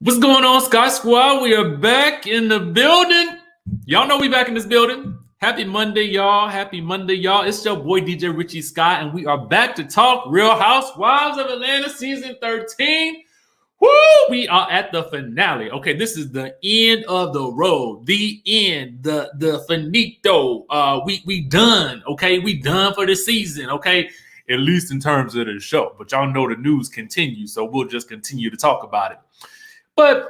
What's going on, Sky Squad? We are back in the building. Y'all know we back in this building. Happy Monday, y'all. Happy Monday, y'all. It's your boy, DJ Richie Skye, and we are back to talk Real Housewives of Atlanta Season 13. Woo! We are at the finale. Okay, this is the end of the road. The end. The finito. We done. Okay, we done for the season. Okay, at least in terms of the show. But y'all know the news continues, so we'll just continue to talk about it. But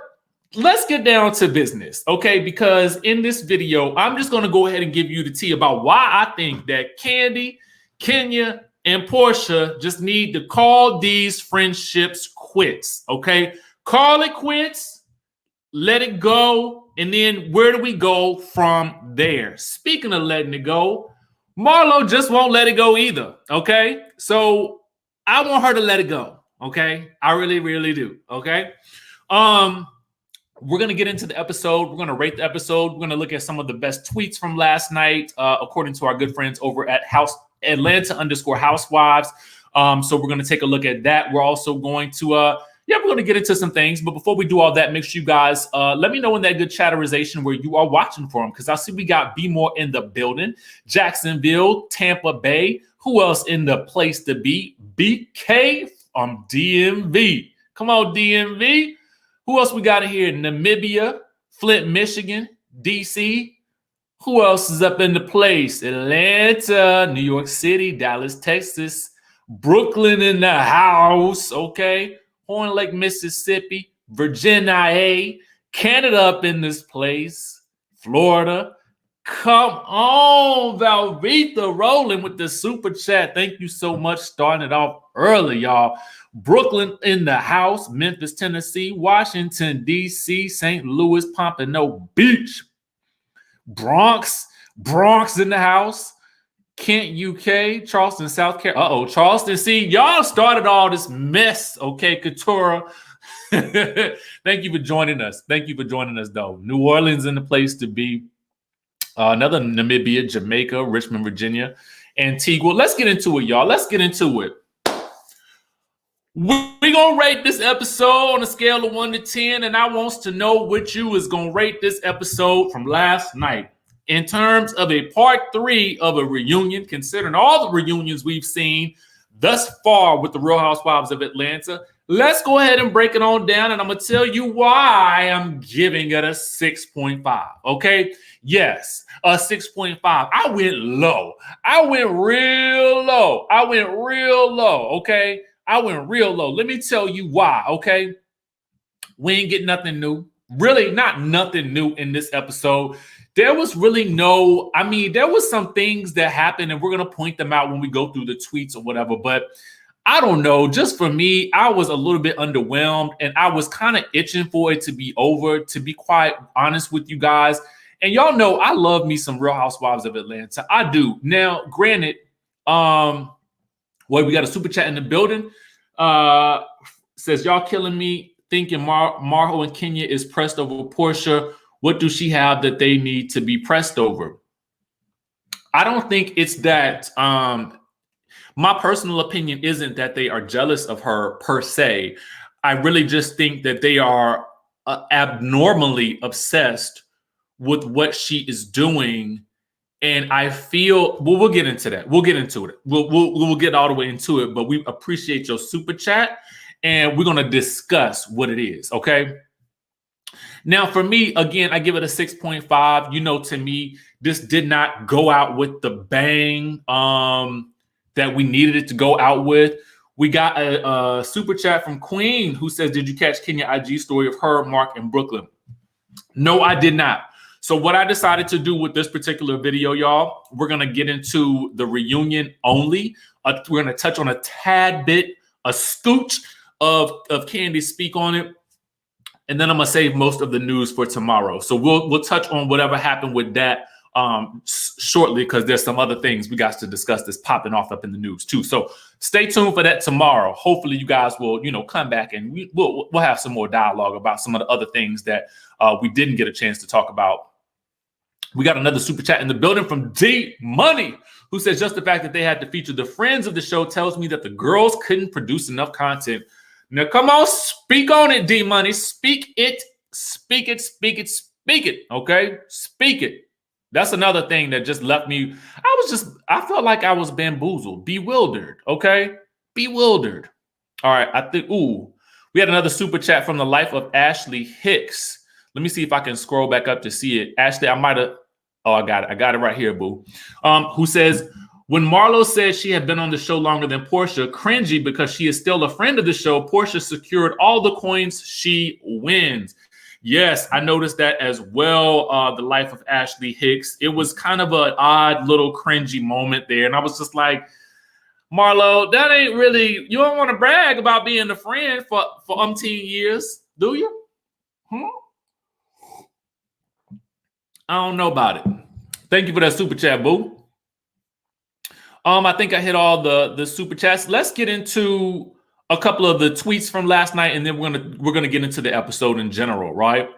let's get down to business, okay? Because in this video, I'm just going to go ahead and give you the tea about why I think that Kandi, Kenya, and Porsha just need to call these friendships quits, okay? Call it quits, let it go, and then where do we go from there? Speaking of letting it go, Marlo just won't let it go either, okay? So I want her to let it go, okay? I really, really do, okay? We're going to get into the episode. We're going to rate the episode. We're going to look at some of the best tweets from last night, according to our good friends over at Atlanta_Housewives. So we're going to take a look at that. We're also going to, we're going to get into some things. But before we do all that, make sure you guys let me know in that good chatterization where you are watching from, because I see we got B More in the building, Jacksonville, Tampa Bay. Who else in the place to be? BK from DMV. Come on, DMV. Who else we got in here? Namibia, Flint, Michigan, DC. Who else is up in the place? Atlanta, New York City, Dallas, Texas, Brooklyn in the house, okay? Horn Lake, Mississippi, Virginia, Canada up in this place, Florida. Come on, Valvita rolling with the super chat. Thank you so much. Starting it off early, y'all. Brooklyn in the house, Memphis, Tennessee, Washington, D.C., St. Louis, Pompano Beach, Bronx in the house, Kent, UK, Charleston, South Carolina. Charleston. See, y'all started all this mess, okay, Katura. Thank you for joining us. Thank you for joining us, though. New Orleans in the place to be. Another Namibia, Jamaica, Richmond, Virginia, Antigua. Let's get into it, y'all. Let's get into it. We're going to rate this episode on a scale of 1 to 10, and I want to know what you is going to rate this episode from last night. In terms of a part 3 of a reunion, considering all the reunions we've seen thus far with the Real Housewives of Atlanta, let's go ahead and break it on down, and I'm going to tell you why I'm giving it a 6.5, okay? Yes, a 6.5. I went low. I went real low, okay? I went real low. Let me tell you why, okay? We ain't get nothing new. Really not nothing new in this episode. There was really there was some things that happened, and we're going to point them out when we go through the tweets or whatever, but I don't know. Just for me, I was a little bit underwhelmed, and I was kind of itching for it to be over, to be quite honest with you guys. And y'all know I love me some Real Housewives of Atlanta. I do. Now, granted, we got a super chat in the building. Says, y'all killing me thinking Marlo and Kenya is pressed over Porsha. What do she have that they need to be pressed over? I don't think it's that. My personal opinion isn't that they are jealous of her per se. I really just think that they are abnormally obsessed with what she is doing. And I feel, we'll get into that. We'll get into it. We'll get all the way into it, but we appreciate your super chat, and we're going to discuss what it is, okay? Now, for me, again, I give it a 6.5. You know, to me, this did not go out with the bang that we needed it to go out with. We got a super chat from Queen who says, did you catch Kenya IG story of her, Mark, and Brooklyn? No, I did not. So what I decided to do with this particular video, y'all, we're going to get into the reunion only. We're going to touch on a tad bit, a scooch of Kandi speak on it. And then I'm going to save most of the news for tomorrow. So we'll touch on whatever happened with that shortly, because there's some other things we got to discuss that's popping off up in the news too. So stay tuned for that tomorrow. Hopefully you guys will, come back and we'll have some more dialogue about some of the other things that we didn't get a chance to talk about. We got another super chat in the building from D Money, who says, just the fact that they had to feature the friends of the show tells me that the girls couldn't produce enough content Now, come on, speak on it, D Money. Speak it, speak it, speak it, speak it. Okay, speak it. That's another thing that just left me. I felt like I was bamboozled, bewildered. Okay, bewildered. All right, I think. Ooh, we had another super chat from the life of Ashley Hicks. Let me see if I can scroll back up to see it. Ashley, I might have. Oh, I got it. I got it right here, boo. Who says, when Marlo said she had been on the show longer than Porsha, cringy because she is still a friend of the show, Porsha secured all the coins she wins. Yes, I noticed that as well. The life of Ashley Hicks. It was kind of an odd little cringy moment there. And I was just like, Marlo, that ain't really, you don't want to brag about being a friend for umpteen years, do you? I don't know about it. Thank you for that super chat, boo. I think I hit all the super chats. Let's get into a couple of the tweets from last night, and then we're gonna get into the episode in general, right?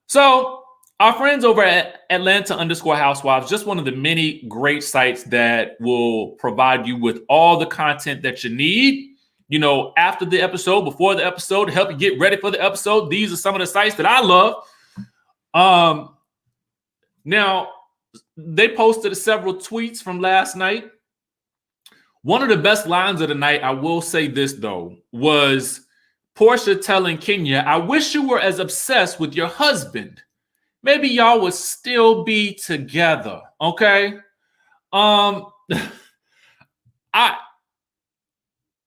So our friends over at Atlanta_Housewives, just one of the many great sites that will provide you with all the content that you need, you know, after the episode, before the episode, to help you get ready for the episode. These are some of the sites that I love. Now, they posted several tweets from last night. One of the best lines of the night, I will say this though, was Porsha telling Kenya, I wish you were as obsessed with your husband. Maybe y'all would still be together, okay? I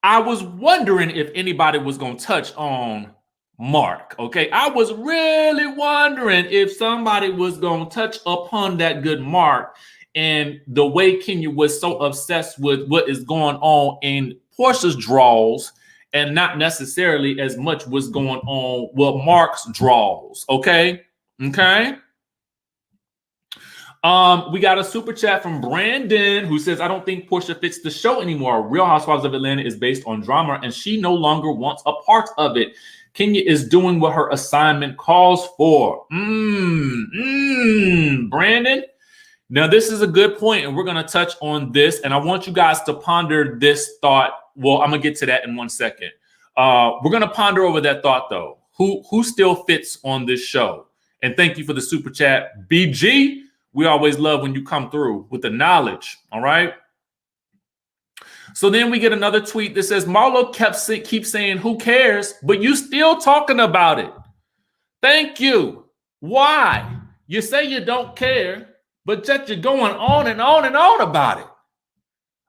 was wondering if anybody was going to touch on Mark, okay? I was really wondering if somebody was going to touch upon that good Mark and the way Kenya was so obsessed with what is going on in Porsha's draws and not necessarily as much what's going on with Mark's draws, okay? Okay. We got a super chat from Brandon who says, I don't think Porsha fits the show anymore. Real Housewives of Atlanta is based on drama and she no longer wants a part of it. Kenya is doing what her assignment calls for. Brandon. Now, this is a good point, and we're going to touch on this, and I want you guys to ponder this thought. Well, I'm going to get to that in 1 second. We're going to ponder over that thought, though. Who still fits on this show? And thank you for the super chat. BG, we always love when you come through with the knowledge, all right? So then we get another tweet that says, Marlo keeps saying, who cares? But you still talking about it. Thank you. Why? You say you don't care, but yet you're going on and on and on about it.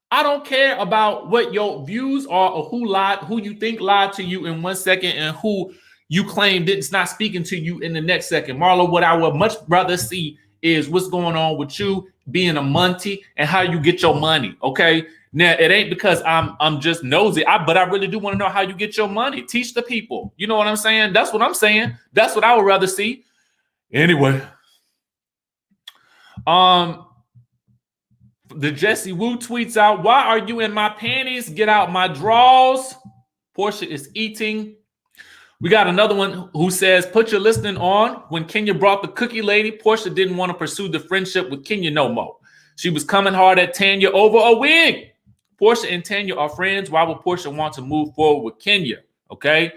I don't care about what your views are or who lied, who you think lied to you in 1 second and who you claim it's not speaking to you in the next second. Marlo, what I would much rather see is what's going on with you being a Monty and how you get your money, okay? Now, it ain't because I'm just nosy, but I really do want to know how you get your money. Teach the people. You know what I'm saying? That's what I'm saying. That's what I would rather see. Anyway. The Jesse Wu tweets out, why are you in my panties? Get out my drawers. Porsha is eating. We got another one who says, put your listening on. When Kenya brought the cookie lady, Porsha didn't want to pursue the friendship with Kenya no more. She was coming hard at Tanya over a wig. Porsha and Tanya are friends. Why would Porsha want to move forward with Kenya? Okay.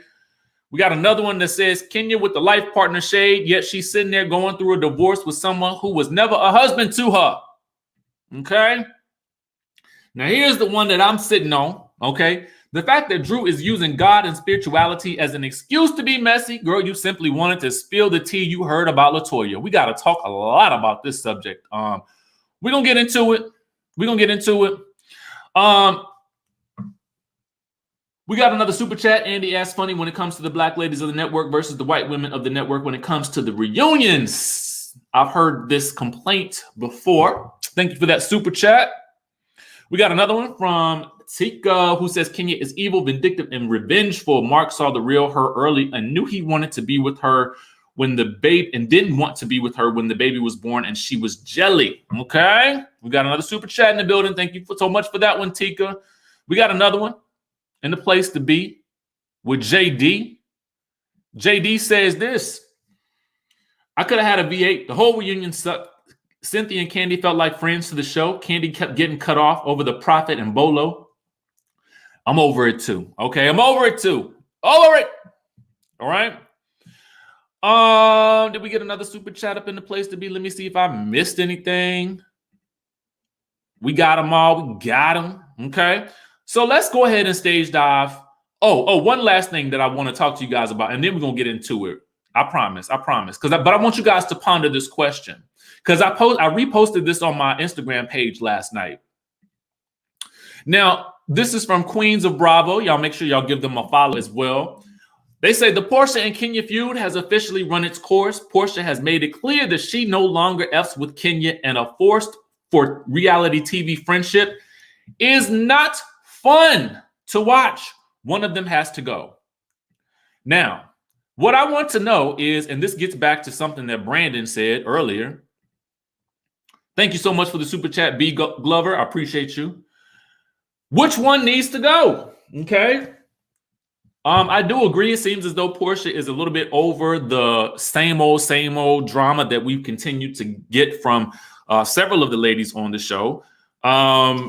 We got another one that says, Kenya with the life partner shade, yet she's sitting there going through a divorce with someone who was never a husband to her. Okay. Now here's the one that I'm sitting on. Okay. The fact that Drew is using God and spirituality as an excuse to be messy. Girl, you simply wanted to spill the tea you heard about Latoya. We got to talk a lot about this subject. We're going to get into it. We got another super chat. Andy asked, funny when it comes to the black ladies of the network versus the white women of the network when it comes to the reunions. I've heard this complaint before. Thank you for that super chat. We got another one from Tika who says Kenya is evil, vindictive, and revengeful. Mark saw the real her early and knew he wanted to be with her when the baby and didn't want to be with her when the baby was born and she was jelly. Okay. We got another super chat in the building. Thank you so much for that one, Tika. We got another one in the place to be with JD. JD says this. I could have had a V8. The whole reunion sucked. Cynthia and Kandi felt like friends to the show. Kandi kept getting cut off over the Prophet and Bolo. I'm over it too. Okay, I'm over it too. All right. All right. Did we get another super chat up in the place to be? Let me see if I missed anything. We got them all. We got them. Okay. So let's go ahead and stage dive. One last thing that I want to talk to you guys about, and then we're gonna get into it. I promise. But I want you guys to ponder this question. Because I reposted this on my Instagram page last night. Now, this is from Queens of Bravo. Y'all make sure y'all give them a follow as well. They say the Porsha and Kenya feud has officially run its course. Porsha has made it clear that she no longer F's with Kenya, and a forced for reality TV friendship is not fun to watch. One of them has to go. Now, what I want to know is, and this gets back to something that Brandon said earlier. Thank you so much for the super chat, B. Glover. I appreciate you. Which one needs to go? Okay. I do agree. It seems as though Porsha is a little bit over the same old drama that we've continued to get from several of the ladies on the show.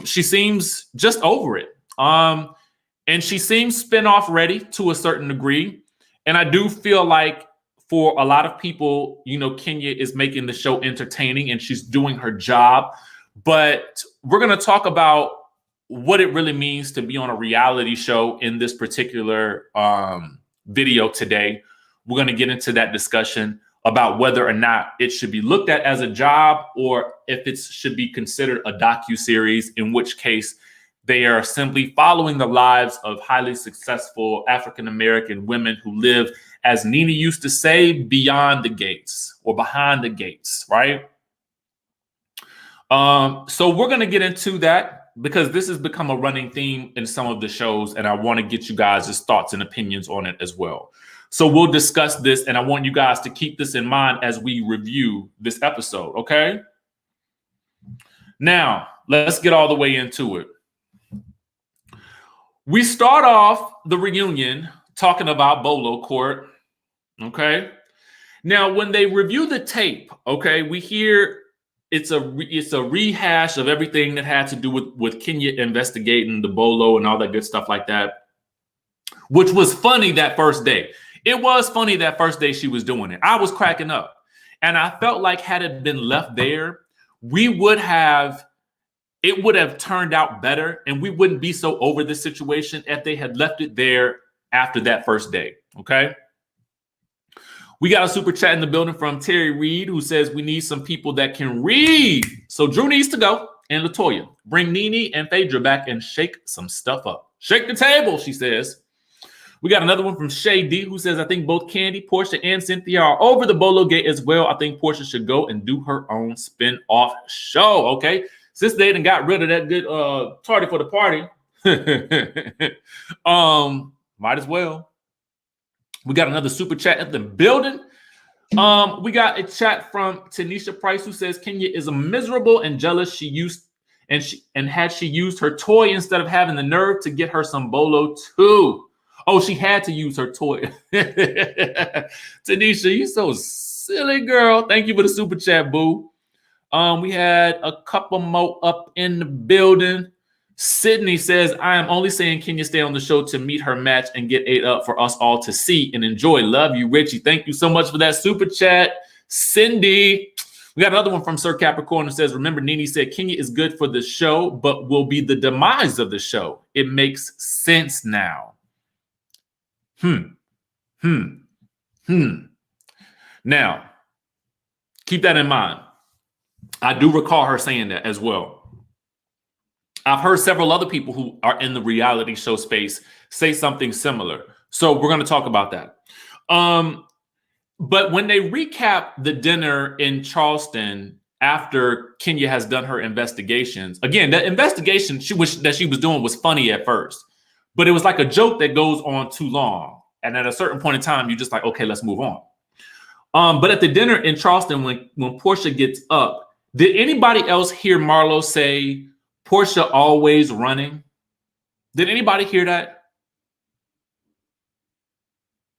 She seems just over it. And she seems spin-off ready to a certain degree. And I do feel like for a lot of people, you know, Kenya is making the show entertaining and she's doing her job. But we're going to talk about what it really means to be on a reality show in this particular video today. We're going to get into that discussion about whether or not it should be looked at as a job or if it should be considered a docu-series, in which case they are simply following the lives of highly successful African-American women who live, as Nene used to say, beyond the gates or behind the gates, right? So we're going to get into that, because this has become a running theme in some of the shows, and I want to get you guys' thoughts and opinions on it as well. So we'll discuss this, and I want you guys to keep this in mind as we review this episode, okay? Now, let's get all the way into it. We start off the reunion talking about Bolo Court, okay? Now, when they review the tape, okay, we hear it's a rehash of everything that had to do with Kenya investigating the Bolo and all that good stuff like that, which was funny that first day. It was funny that first day she was doing it. I was cracking up. And I felt like had it been left there, it would have turned out better, and we wouldn't be so over this situation if they had left it there after that first day, okay? We got a super chat in the building from Terry Reed, who says we need some people that can read. So Drew needs to go, and Latoya. Bring Nene and Phaedra back and shake some stuff up. Shake the table, she says. We got another one from Shay D, who says, I think both Kandi, Porsha, and Cynthia are over the Bolo gate as well. I think Porsha should go and do her own spin-off show, okay? Since they done got rid of that good tardy for the party, might as well. We got another super chat at the building. We got a chat from Tanisha Price, who says Kenya is a miserable and jealous. Had she used her toy instead of having the nerve to get her some Bolo too. Oh, she had to use her toy. Tanisha, you so silly, girl. Thank you for the super chat, boo. We had a couple more up in the building. Sydney says, I am only saying Kenya stay on the show to meet her match and get ate up for us all to see and enjoy. Love you, Richie. Thank you so much for that super chat. Cindy. We got another one from Sir Capricorn who says, remember, Nene said Kenya is good for the show, but will be the demise of the show. It makes sense now. Now, keep that in mind. I do recall her saying that as well. I've heard several other people who are in the reality show space say something similar. So we're going to talk about that. But when they recap the dinner in Charleston after Kenya has done her investigations, again, that investigation she was doing was funny at first, but it was like a joke that goes on too long. And at a certain point in time, you're just like, okay, let's move on. But at the dinner in Charleston, when Porsha gets up, did anybody else hear Marlo say, Porsha always running? Did anybody hear that?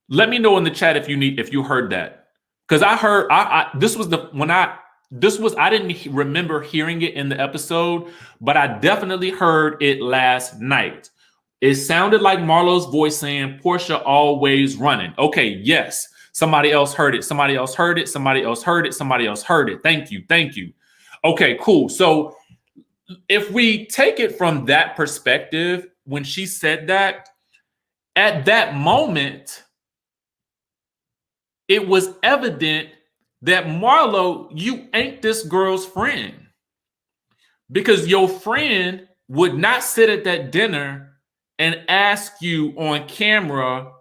Let me know in the chat if you heard that. Because I heard I didn't remember hearing it in the episode, but I definitely heard it last night. It sounded like Marlo's voice saying, Porsha always running. Okay, yes. Somebody else heard it. Somebody else heard it. Somebody else heard it. Somebody else heard it. Thank you. Thank you. Okay, cool. So if we take it from that perspective, when she said that, at that moment, it was evident that Marlo, you ain't this girl's friend. Because your friend would not sit at that dinner and ask you on camera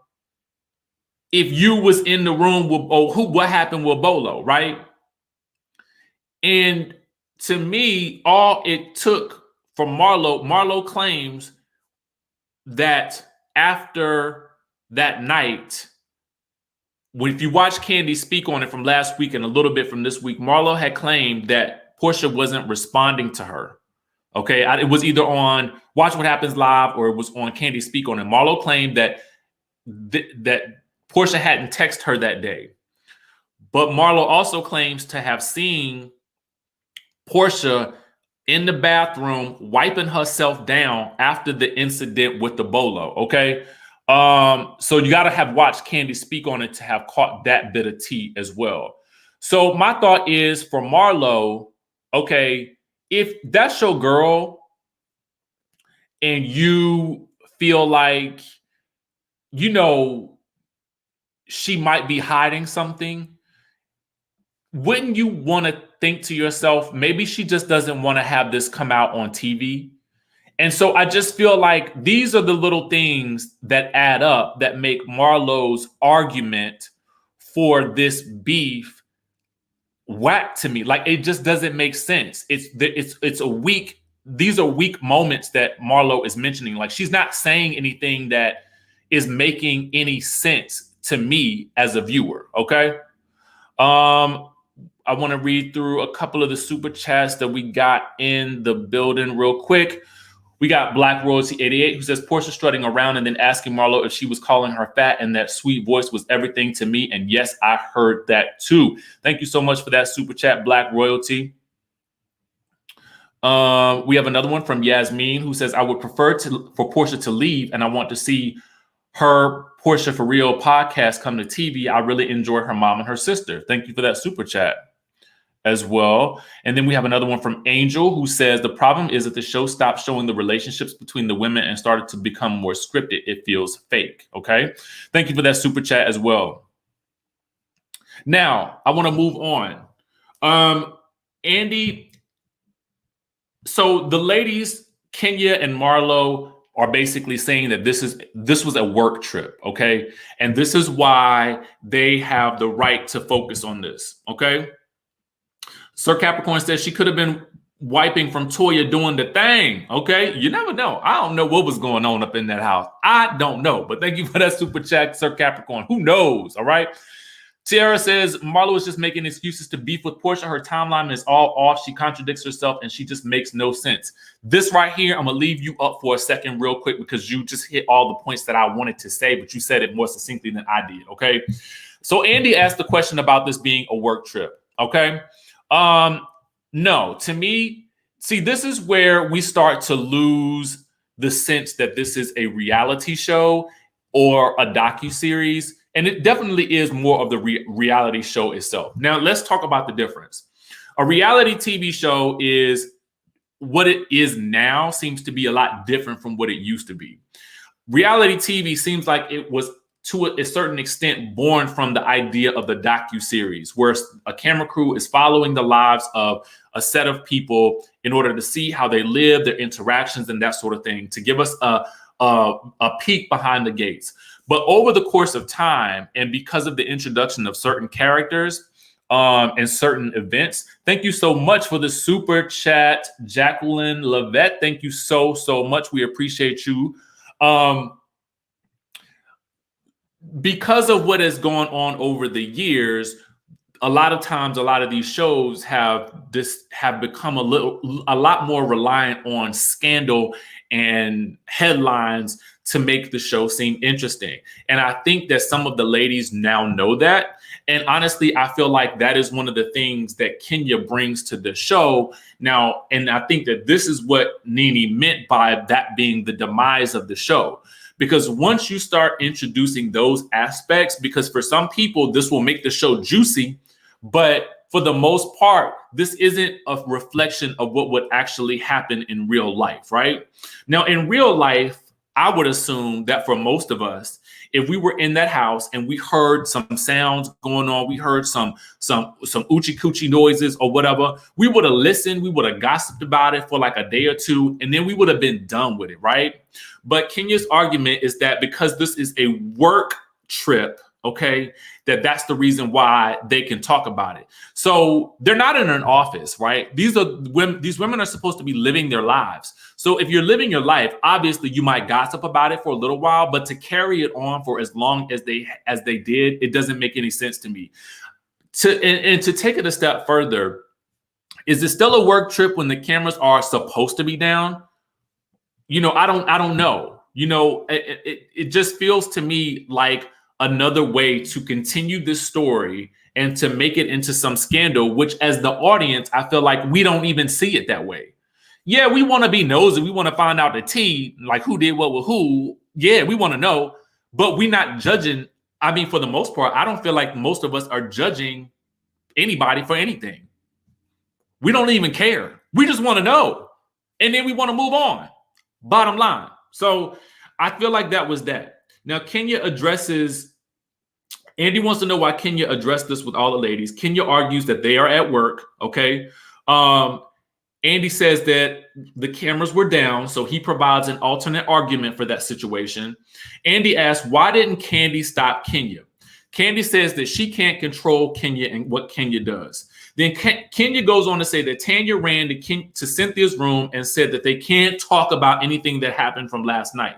if you was in the room with what happened with Bolo, right? And to me, all it took for Marlo claims that after that night, if you watch Kandi speak on it from last week and a little bit from this week, Marlo had claimed that Porsha wasn't responding to her. Okay, it was either on Watch What Happens Live or it was on Kandi Speak On It. Marlo claimed that that Porsha hadn't texted her that day. But Marlo also claims to have seen Porsha in the bathroom wiping herself down after the incident with the bolo, okay? So you got to have watched Kandi Speak On It to have caught that bit of tea as well. So my thought is for Marlo, okay, if that's your girl and you feel like, you know, she might be hiding something, wouldn't you want to think to yourself, maybe she just doesn't want to have this come out on TV? And so I just feel like these are the little things that add up that make Marlo's argument for this beef whack to me. Like, it just doesn't make sense. It's a weak, these are weak moments that Marlo is mentioning. Like, she's not saying anything that is making any sense to me as a viewer. Okay. I want to read through a couple of the super chats that we got in the building real quick. We got Black Royalty 88 who says Porsha strutting around and then asking Marlo if she was calling her fat, and that sweet voice was everything to me. And yes, I heard that too. Thank you so much for that super chat, Black Royalty. We have another one from Yasmin who says, I would prefer for Porsha to leave, and I want to see her Porsha for Real podcast come to TV. I really enjoyed her mom and her sister. Thank you for that super chat as well. And then we have another one from Angel who says, the problem is that the show stopped showing the relationships between the women and started to become more scripted. It feels fake. Okay. Thank you for that super chat as well. Now I want to move on. Andy. So the ladies, Kenya and Marlo, are basically saying that this was a work trip. Okay. And this is why they have the right to focus on this. Okay. Sir Capricorn says she could have been wiping from Toya doing the thing. Okay. You never know. I don't know what was going on up in that house. I don't know. But thank you for that super chat, Sir Capricorn. Who knows? All right. Tiara says Marlo is just making excuses to beef with Porsha. Her timeline is all off. She contradicts herself and she just makes no sense. This right here, I'm going to leave you up for a second real quick because you just hit all the points that I wanted to say, but you said it more succinctly than I did. Okay. So Andy asked the question about this being a work trip. Okay. No, to me, see, this is where we start to lose the sense that this is a reality show or a docu-series. And it definitely is more of the reality show itself. Now, let's talk about the difference. A reality TV show is what it is now seems to be a lot different from what it used to be. Reality TV seems like it was, to a certain extent, born from the idea of the docu-series, where a camera crew is following the lives of a set of people in order to see how they live, their interactions, and that sort of thing, to give us a peek behind the gates. But over the course of time, and because of the introduction of certain characters and certain events, thank you so much for the super chat, Jacqueline Levette. Thank you so much. We appreciate you. Because of what has gone on over the years, a lot of times, a lot of these shows have become a lot more reliant on scandal and headlines to make the show seem interesting. And I think that some of the ladies now know that. And honestly, I feel like that is one of the things that Kenya brings to the show now. And I think that this is what Nene meant by that being the demise of the show. Because once you start introducing those aspects, because for some people, this will make the show juicy, but for the most part, this isn't a reflection of what would actually happen in real life, right? Now, in real life, I would assume that for most of us, if we were in that house and we heard some sounds going on, we heard some oochie coochie noises or whatever, we would have listened, we would have gossiped about it for like a day or two, and then we would have been done with it, right? But Kenya's argument is that because this is a work trip, okay, that's the reason why they can talk about it. So they're not in an office, right? These women are supposed to be living their lives. So if you're living your life, obviously you might gossip about it for a little while, but to carry it on for as long as they did, it doesn't make any sense to me. And to take it a step further, is it still a work trip when the cameras are supposed to be down? I don't know. It just feels to me like another way to continue this story and to make it into some scandal, which as the audience, I feel like we don't even see it that way. Yeah, we want to be nosy. We want to find out the tea, like who did what with who. Yeah, we want to know, but we're not judging. I mean, for the most part, I don't feel like most of us are judging anybody for anything. We don't even care. We just want to know. And then we want to move on. Bottom line. So I feel like that was that. Now, Kenya addresses, Andy wants to know why Kenya addressed this with all the ladies. Kenya argues that they are at work, okay? Andy says that the cameras were down, so he provides an alternate argument for that situation. Andy asks, why didn't Kandi stop Kenya? Kandi says that she can't control Kenya and what Kenya does. Then Kenya goes on to say that Tanya ran to Cynthia's room and said that they can't talk about anything that happened from last night.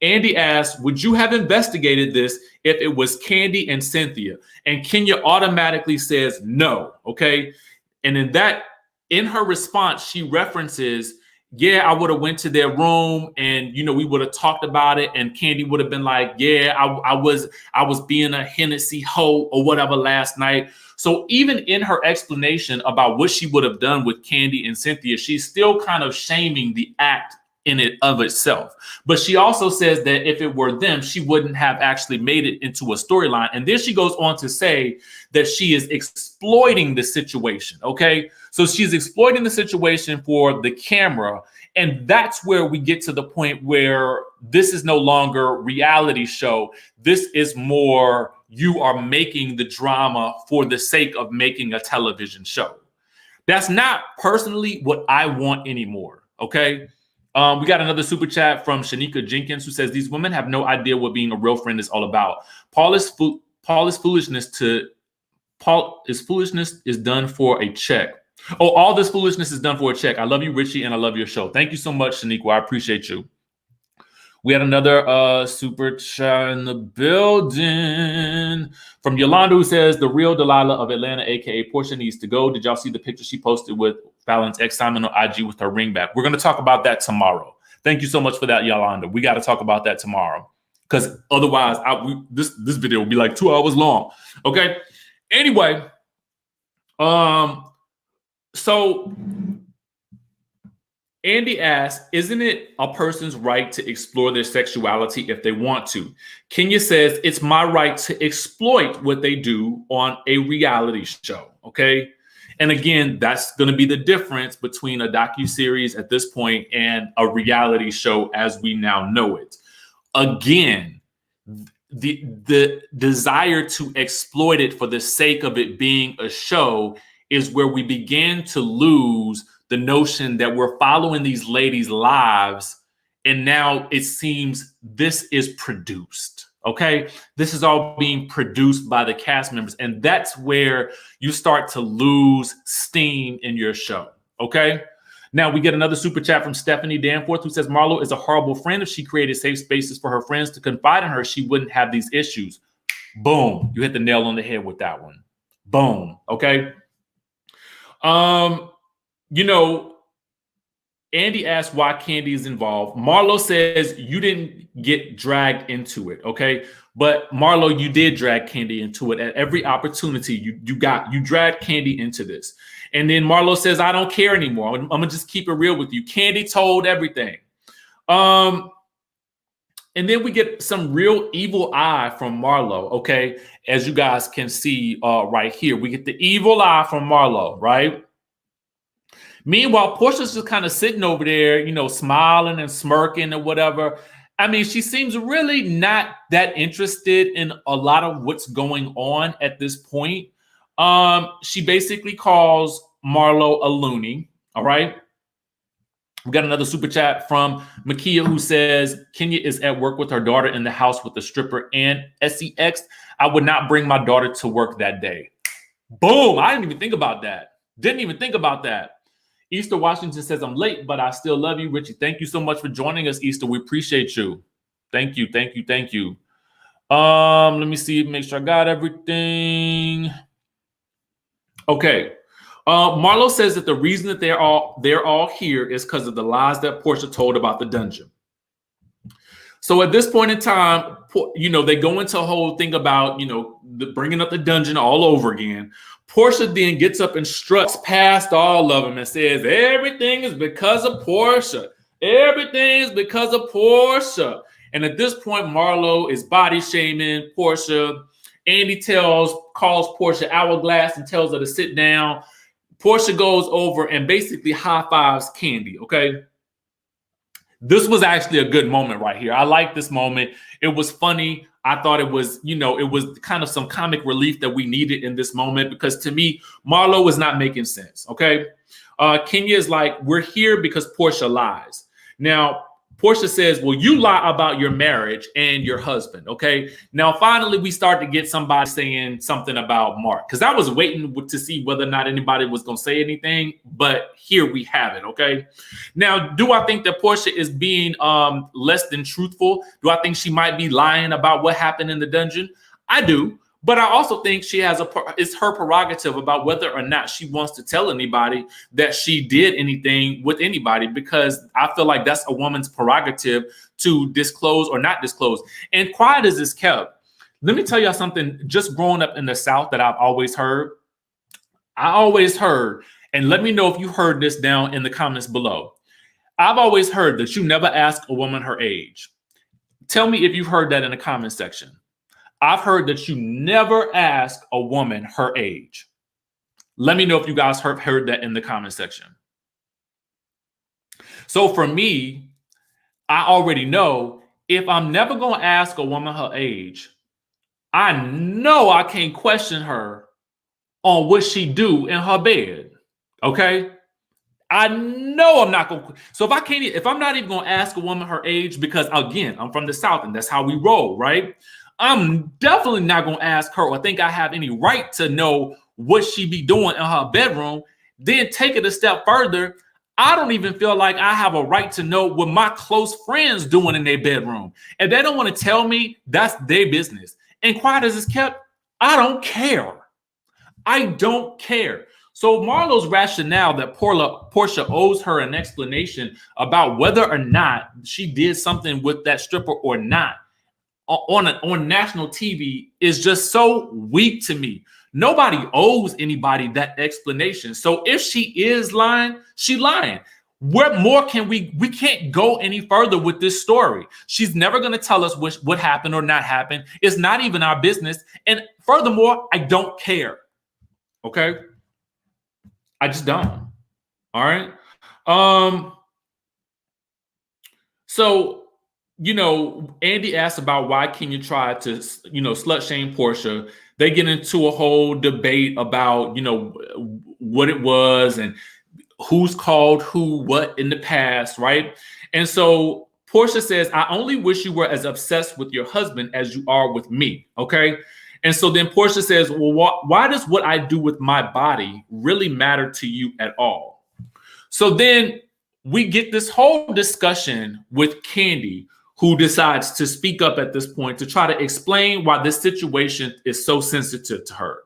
Andy asks, would you have investigated this if it was Kandi and Cynthia? And Kenya automatically says no, okay? And in her response, she references, yeah, I would have went to their room and, we would have talked about it. And Kandi would have been like, yeah, I was being a Hennessy hoe or whatever last night. So even in her explanation about what she would have done with Kandi and Cynthia, she's still kind of shaming the act in it of itself. But she also says that if it were them, she wouldn't have actually made it into a storyline. And then she goes on to say that she is exploiting the situation, okay? So she's exploiting the situation for the camera. And that's where we get to the point where this is no longer reality show. This is more, you are making the drama for the sake of making a television show. That's not personally what I want anymore, okay? We got another super chat from Shanika Jenkins who says, these women have no idea what being a real friend is all about. Paul's foolishness is done for a check. Oh, all this foolishness is done for a check. I love you, Richie, and I love your show. Thank you so much, Shanika. I appreciate you. We had another super chat in the building from Yolanda who says, the real Delilah of Atlanta, a.k.a. Porsha, needs to go. Did y'all see the picture she posted with Fallon's ex-Simon on IG with her ring back? We're going to talk about that tomorrow. Thank you so much for that, Yolanda. We got to talk about that tomorrow because otherwise this video will be like 2 hours long. Okay. Anyway, so Andy asks, isn't it a person's right to explore their sexuality if they want to? Kenya says, it's my right to exploit what they do on a reality show, okay? And again, that's going to be the difference between a docu-series at this point and a reality show as we now know it. Again, the desire to exploit it for the sake of it being a show is where we begin to lose the notion that we're following these ladies' lives, and now it seems this is produced, okay? This is all being produced by the cast members, and that's where you start to lose steam in your show, okay? Now, we get another super chat from Stephanie Danforth, who says, Marlo is a horrible friend. If she created safe spaces for her friends to confide in her, she wouldn't have these issues. Boom. You hit the nail on the head with that one. Boom, okay? Andy asks why Kandi is involved. Marlo says you didn't get dragged into it, okay? But Marlo, you did drag Kandi into it at every opportunity. You dragged Kandi into this. And then Marlo says, I don't care anymore. I'm gonna just keep it real with you. Kandi told everything. And then we get some real evil eye from Marlo, okay? As you guys can see right here, we get the evil eye from Marlo, right? Meanwhile, Porsha's just kind of sitting over there, you know, smiling and smirking or whatever. I mean, she seems really not that interested in a lot of what's going on at this point. She basically calls Marlo a loony, all right? We got another super chat from Makia who says, Kenya is at work with her daughter in the house with the stripper and sex. I would not bring my daughter to work that day. Boom. I didn't even think about that. Didn't even think about that. Easter Washington says, I'm late, but I still love you. Richie, thank you so much for joining us, Easter. We appreciate you. Thank you, thank you, thank you. Let me see, make sure I got everything. Okay. Marlo says that the reason that they're all here is because of the lies that Porsha told about the dungeon. So at this point in time, you know, they go into a whole thing about, you know, bringing up the dungeon all over again. Porsha then gets up and struts past all of them and says, everything is because of Porsha. Everything is because of Porsha. And at this point, Marlo is body shaming Porsha. Andy calls Porsha hourglass and tells her to sit down. Porsha goes over and basically high fives Kandi, okay? This was actually a good moment right here. I like this moment. It was funny. I thought it was, you know, it was kind of some comic relief that we needed in this moment because to me, Marlo was not making sense, okay? Kenya is like, we're here because Porsha lies. Now, Porsha says, well, you lie about your marriage and your husband, okay? Now, finally, we start to get somebody saying something about Mark because I was waiting to see whether or not anybody was going to say anything, but here we have it, okay? Now, do I think that Porsha is being less than truthful? Do I think she might be lying about what happened in the dungeon? I do. But I also think she has it's her prerogative about whether or not she wants to tell anybody that she did anything with anybody, because I feel like that's a woman's prerogative to disclose or not disclose. And quiet as is kept. Let me tell y'all something, just growing up in the South that I've always heard. I always heard, and let me know if you heard this down in the comments below. I've always heard that you never ask a woman her age. Tell me if you've heard that in the comment section. I've heard that you never ask a woman her age. Let me know if you guys heard that in the comment section. So for me, I already know if I'm never going to ask a woman her age, I know I can't question her on what she do in her bed. Okay? I know I'm not going to. So if I'm not even going to ask a woman her age, because again, I'm from the South and that's how we roll, right? I'm definitely not going to ask her or think I have any right to know what she be doing in her bedroom. Then take it a step further. I don't even feel like I have a right to know what my close friends doing in their bedroom. If they don't want to tell me, that's their business. And quiet as it's kept, I don't care. I don't care. So Marlo's rationale that Porsha owes her an explanation about whether or not she did something with that stripper or not on national TV is just so weak to me. Nobody owes anybody that explanation. So if she is lying, she lying. What more can we can't go any further with this story. She's never going to tell us what happened or not happened. It's not even our business. And furthermore, I don't care. Okay? I just don't. All right? So, you know, Andy asked about why Kenya tried to, you know, slut shame Porsha. They get into a whole debate about, you know, what it was and who's called who what in the past, right? And so Porsha says, I only wish you were as obsessed with your husband as you are with me, okay? And so then Porsha says, well, why does what I do with my body really matter to you at all? So then we get this whole discussion with Kandi, who decides to speak up at this point to try to explain why this situation is so sensitive to her.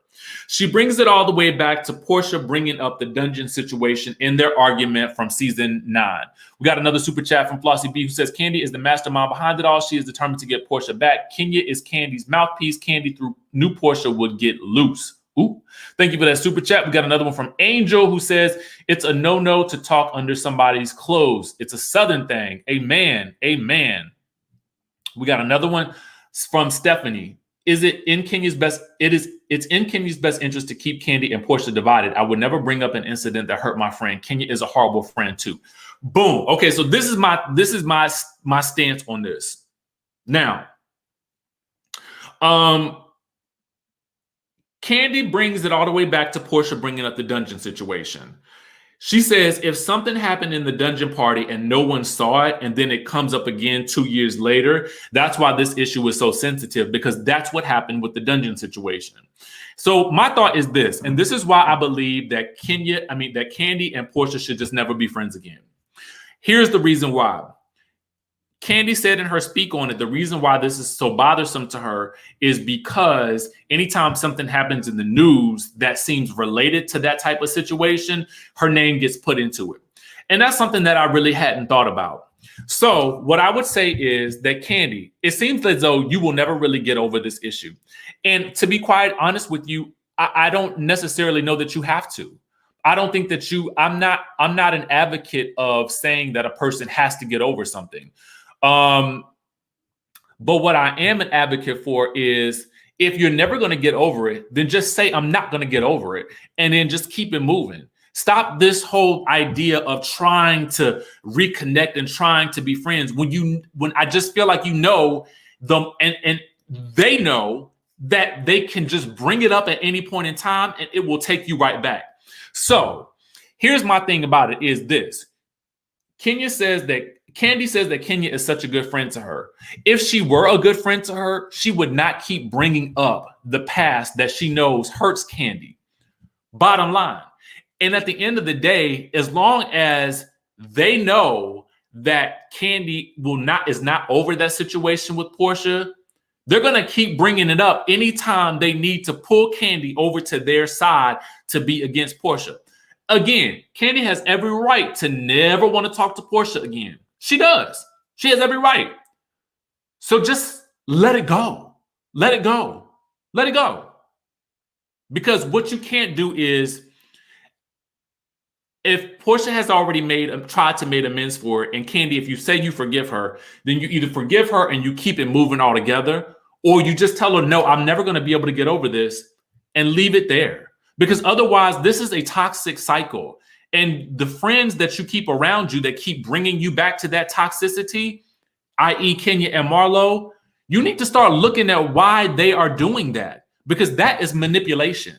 She brings it all the way back to Porsha bringing up the dungeon situation in their argument from season 9. We got another super chat from Flossie B who says, Kandi is the mastermind behind it all. She is determined to get Porsha back. Kenya is Kandi's mouthpiece. Kandi through new Porsha would get loose. Ooh. Thank you for that super chat. We got another one from Angel who says, it's a no-no to talk under somebody's clothes. It's a Southern thing. Amen. Amen. We got another one from Stephanie. Is it in Kenya's best? It's in Kenya's best interest to keep Kandi and Porsha divided. I would never bring up an incident that hurt my friend. Kenya is a horrible friend too. Boom. Okay, so this is my stance on this. Now, Kandi brings it all the way back to Porsha bringing up the dungeon situation. She says if something happened in the dungeon party and no one saw it, and then it comes up again 2 years later, that's why this issue is so sensitive, because that's what happened with the dungeon situation. So my thought is this, and this is why I believe that Kandi and Porsha should just never be friends again. Here's the reason why. Kandi said in her speak on it, the reason why this is so bothersome to her is because anytime something happens in the news that seems related to that type of situation, her name gets put into it. And that's something that I really hadn't thought about. So what I would say is that Kandi, it seems as though you will never really get over this issue. And to be quite honest with you, I don't necessarily know that you have to. I don't think that I'm not an advocate of saying that a person has to get over something. But what I am an advocate for is if you're never going to get over it, then just say, I'm not going to get over it. And then just keep it moving. Stop this whole idea of trying to reconnect and trying to be friends when I just feel like and they know that they can just bring it up at any point in time and it will take you right back. So here's my thing about it is this. Kandi says that Kenya is such a good friend to her. If she were a good friend to her, she would not keep bringing up the past that she knows hurts Kandi. Bottom line. And at the end of the day, as long as they know that Kandi is not over that situation with Porsha, they're going to keep bringing it up anytime they need to pull Kandi over to their side to be against Porsha. Again, Kandi has every right to never want to talk to Porsha again. She does. She has every right. So just let it go. Let it go. Let it go. Because what you can't do is, if Porsha has already tried to make amends for it, and Kandi, if you say you forgive her, then you either forgive her and you keep it moving altogether, or you just tell her, no, I'm never going to be able to get over this, and leave it there. Because otherwise, this is a toxic cycle. And the friends that you keep around you that keep bringing you back to that toxicity, i.e. Kenya and Marlo, you need to start looking at why they are doing that, because that is manipulation,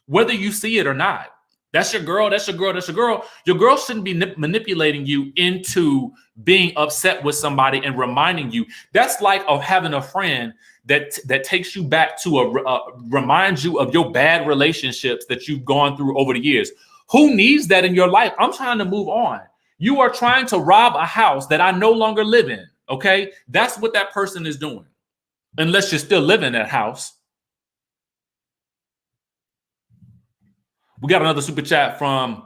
whether you see it or not. That's your girl. That's your girl. That's your girl. Your girl shouldn't be manipulating you into being upset with somebody and reminding you. That's like having a friend that takes you back to reminds you of your bad relationships that you've gone through over the years. Who needs that in your life? I'm trying to move on. You are trying to rob a house that I no longer live in. Okay. That's what that person is doing. Unless you're still living in that house. We got another super chat from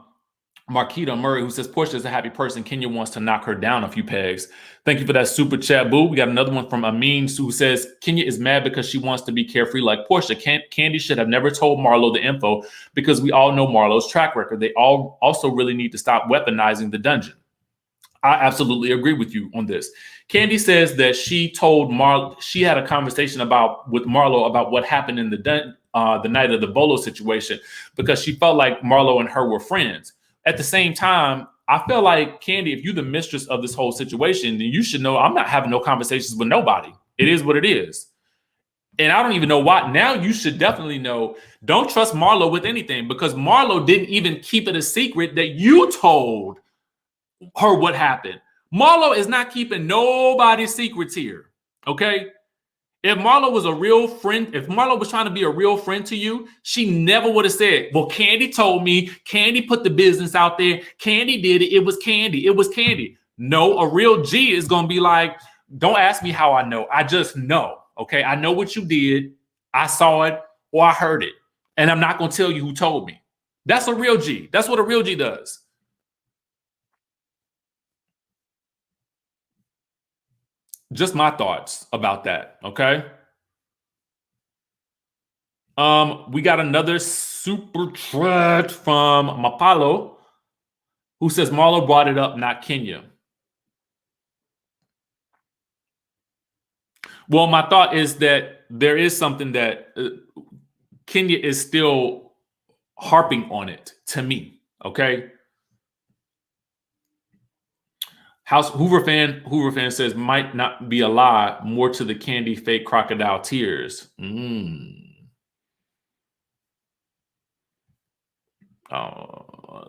Marquita Murray who says, Porsha is a happy person. Kenya wants to knock her down a few pegs. Thank you for that super chat, boo. We got another one from Amin who says, Kenya is mad because she wants to be carefree like Porsha. Kandi should have never told Marlo the info because we all know Marlo's track record. They all also really need to stop weaponizing the dungeon. I absolutely agree with you on this. Kandi says that she told Marlo, she had a conversation with Marlo about what happened in the night of the Bolo situation because she felt like Marlo and her were friends. At the same time, I feel like, Kandi, if you're the mistress of this whole situation, then you should know I'm not having no conversations with nobody. It is what it is. And I don't even know why. Now you should definitely know, don't trust Marlo with anything because Marlo didn't even keep it a secret that you told her what happened. Marlo is not keeping nobody's secrets here. Okay? If Marlo was a real friend, if Marlo was trying to be a real friend to you, she never would have said, well, Kandi told me, Kandi put the business out there, Kandi did it, it was Kandi, it was Kandi. No, a real G is going to be like, don't ask me how I know. I just know, okay? I know what you did, I saw it, or I heard it. And I'm not going to tell you who told me. That's a real G. That's what a real G does. Just my thoughts about that, okay? We got another super chat from Mapalo, who says Marlo brought it up, not Kenya. Well, my thought is that there is something that Kenya is still harping on it to me, okay? Hoover fan says might not be a lie, more to the Kandi fake crocodile tears.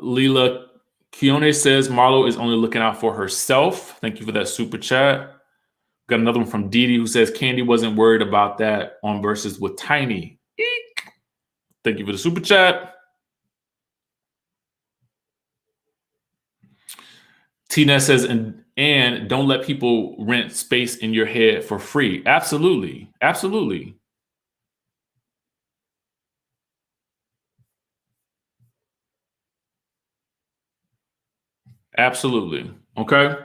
Leela Keone says Marlo is only looking out for herself. Thank you for that super chat. Got another one from Didi who says Kandi wasn't worried about that on Versus with Tiny. Eek. Thank you for the super chat. Tina says, and don't let people rent space in your head for free. Absolutely. Absolutely. Absolutely. Okay.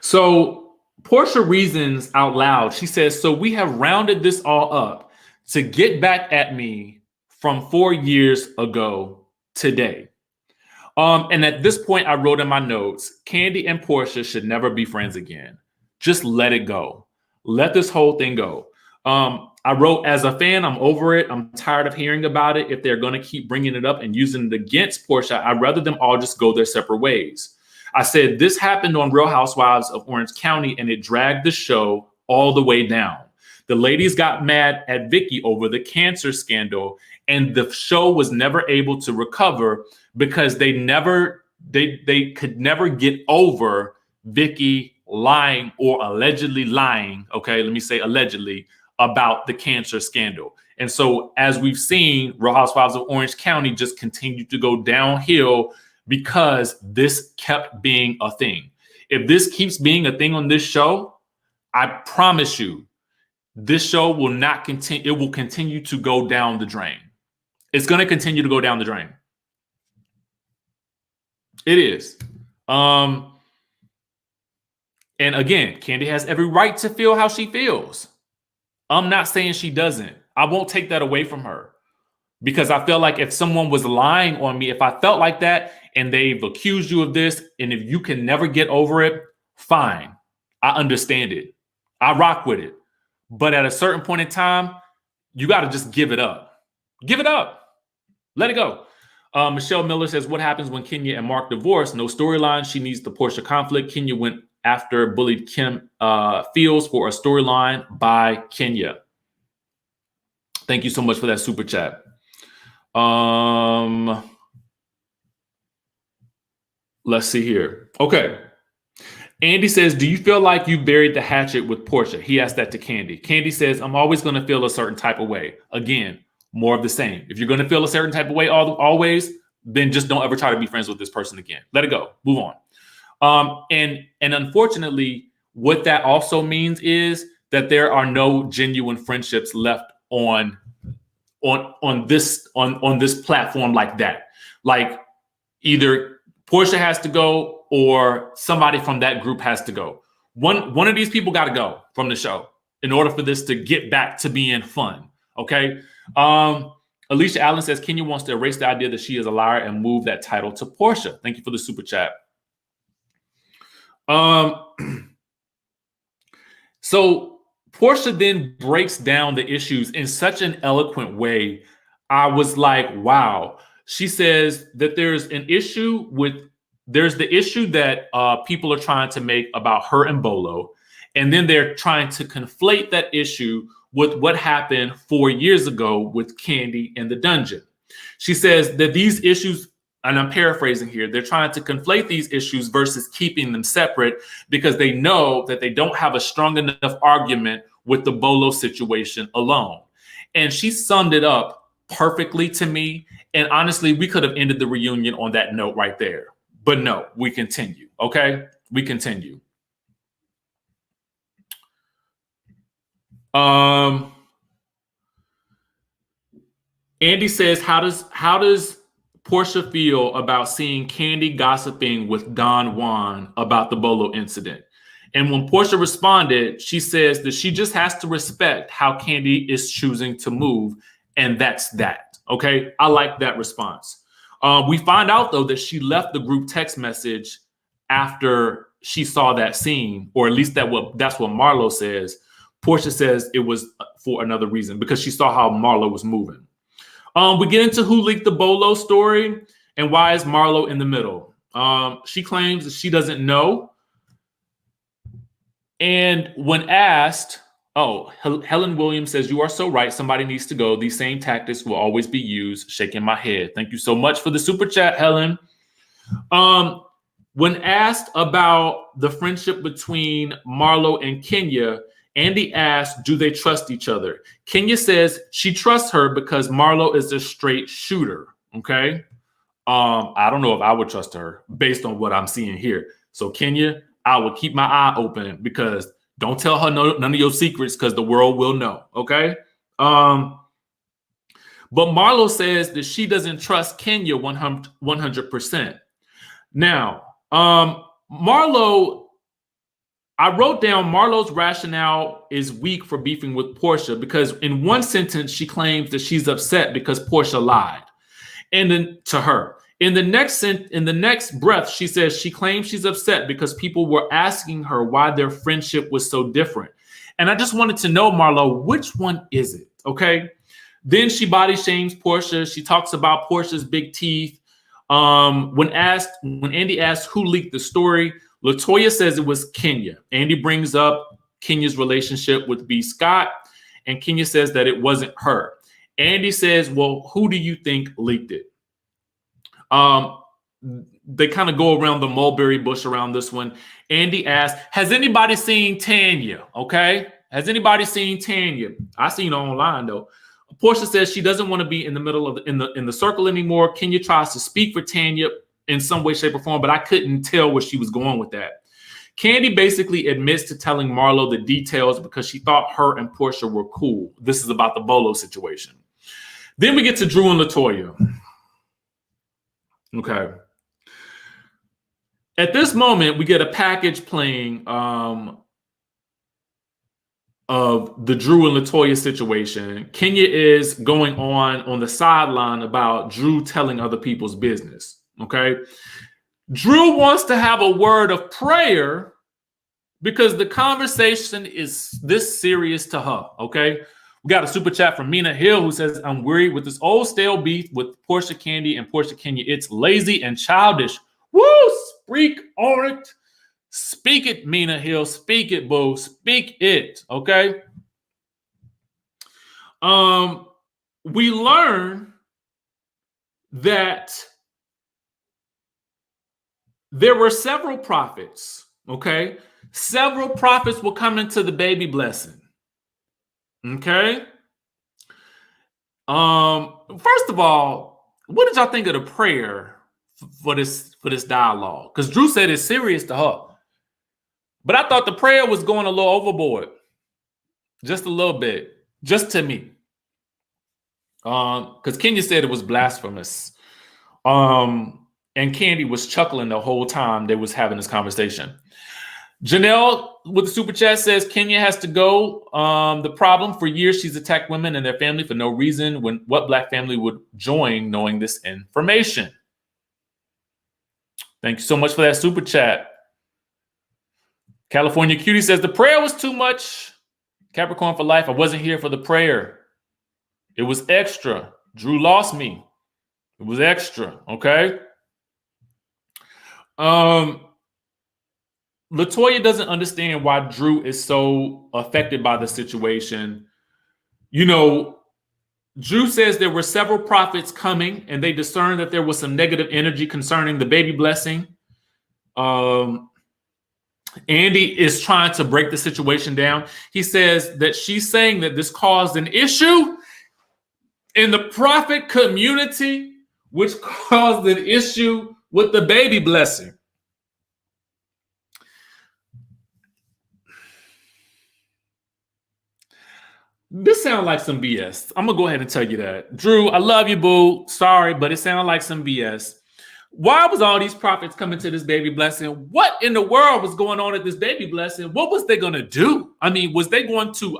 So Porsha reasons out loud. She says, so we have rounded this all up to get back at me from 4 years ago today. And at this point, I wrote in my notes, Kandi and Porsha should never be friends again. Just let it go. Let this whole thing go. I wrote, as a fan, I'm over it. I'm tired of hearing about it. If they're going to keep bringing it up and using it against Porsha, I'd rather them all just go their separate ways. I said, this happened on Real Housewives of Orange County, and it dragged the show all the way down. The ladies got mad at Vicki over the cancer scandal, and the show was never able to recover because they could never get over Vicki lying or allegedly lying. Okay, let me say allegedly about the cancer scandal. And so as we've seen, Real Housewives of Orange County just continued to go downhill because this kept being a thing. If this keeps being a thing on this show, I promise you, this show will not continue. It will continue to go down the drain. It's going to continue to go down the drain. It is. And again, Kandi has every right to feel how she feels. I'm not saying she doesn't. I won't take that away from her because I feel like if someone was lying on me, if I felt like that and they've accused you of this, and if you can never get over it, fine. I understand it. I rock with it. But at a certain point in time, you got to just give it up. Give it up. Let it go. Michelle Miller says, what happens when Kenya and Mark divorce? No storyline. She needs the Porsha conflict. Kenya went after bullied Kim Fields for a storyline by Kenya. Thank you so much for that super chat. Let's see here. Okay. Andy says, do you feel like you buried the hatchet with Porsha? He asked that to Kandi. Kandi says, I'm always going to feel a certain type of way. Again, more of the same. If you're going to feel a certain type of way always, then just don't ever try to be friends with this person again. Let it go. Move on. And unfortunately, what that also means is that there are no genuine friendships left on this platform like that. Like either Porsha has to go or somebody from that group has to go. One of these people got to go from the show in order for this to get back to being fun. Okay. Alicia Allen says Kenya wants to erase the idea that she is a liar and move that title to Porsha. Thank you for the super chat. So Porsha then breaks down the issues in such an eloquent way. I was like, wow. She says that there's the issue that people are trying to make about her and Bolo. And then they're trying to conflate that issue with what happened 4 years ago with Kandi in the dungeon. She says that these issues, and I'm paraphrasing here, they're trying to conflate these issues versus keeping them separate because they know that they don't have a strong enough argument with the Bolo situation alone. And she summed it up perfectly to me. And honestly, we could have ended the reunion on that note right there. But no, we continue. Okay? We continue. Andy says, how does Porsha feel about seeing Kandi gossiping with Don Juan about the Bolo incident? And when Porsha responded, she says that she just has to respect how Kandi is choosing to move, and that's that. Okay, I like that response. We find out though that she left the group text message after she saw that scene, or at least that's what Marlo says. Porsha says it was for another reason, because she saw how Marlo was moving. We get into who leaked the Bolo story and why is Marlo in the middle. She claims that she doesn't know. And when asked, Helen Williams says, "You are so right. Somebody needs to go. These same tactics will always be used." Shaking my head. Thank you so much for the super chat, Helen. When asked about the friendship between Marlo and Kenya, Andy asked, do they trust each other? Kenya says she trusts her because Marlo is a straight shooter. Okay. I don't know if I would trust her based on what I'm seeing here. So Kenya, I would keep my eye open, because don't tell her none of your secrets, because the world will know. Okay. But Marlo says that she doesn't trust Kenya 100%. Now, Marlo, I wrote down Marlo's rationale is weak for beefing with Porsha, because in one sentence, she claims that she's upset because Porsha lied. And then to her, in the next breath, she says she claims she's upset because people were asking her why their friendship was so different. And I just wanted to know, Marlo, which one is it? Okay. Then she body shames Porsha. She talks about Porsha's big teeth. When Andy asked who leaked the story, Latoya says it was Kenya. Andy brings up Kenya's relationship with B. Scott, and Kenya says that it wasn't her. Andy says, well, who do you think leaked it? They kind of go around the mulberry bush around this one. Andy asked, has anybody seen Tanya? Okay. Has anybody seen Tanya? I seen her online though. Porsha says she doesn't want to be in the middle of in the circle anymore. Kenya tries to speak for Tanya in some way, shape, or form, but I couldn't tell where she was going with that. Kandi basically admits to telling Marlo the details because she thought her and Porsha were cool. This is about the Bolo situation. Then we get to Drew and Latoya. Okay. At this moment, we get a package playing of the Drew and Latoya situation. Kenya is going on the sideline about Drew telling other people's business. Okay. Drew wants to have a word of prayer because the conversation is this serious to her. Okay. We got a super chat from Mina Hill who says, I'm worried with this old stale beef with Porsha Kandi and Porsha Kenya. It's lazy and childish. Woo! Speak on it. Speak it, Mina Hill. Speak it, boo. Speak it. Okay. We learn that there were several prophets. Okay. Several prophets will come into the baby blessing. Okay. First of all, what did y'all think of the prayer for this dialogue? Because Drew said it's serious to her. But I thought the prayer was going a little overboard. Just a little bit. Just to me. Because Kenya said it was blasphemous. And Kandi was chuckling the whole time they was having this conversation. Janelle with the super chat says Kenya has to go. The problem, for years she's attacked women and their family for no reason. What black family would join knowing this information? Thank you so much for that super chat. California Cutie says the prayer was too much. Capricorn for life. I wasn't here for the prayer. It was extra. Drew lost me. It was extra. Okay. Latoya doesn't understand why Drew is so affected by the situation. You know, Drew says there were several prophets coming and they discerned that there was some negative energy concerning the baby blessing. Andy is trying to break the situation down. He says that she's saying that this caused an issue in the prophet community, which caused an issue with the baby blessing. This sounds like some BS. I'm gonna go ahead and tell you that. Drew, I love you, boo. Sorry, but it sounded like some BS. Why was all these prophets coming to this baby blessing? What in the world was going on at this baby blessing? What was they gonna do? I mean, was they going to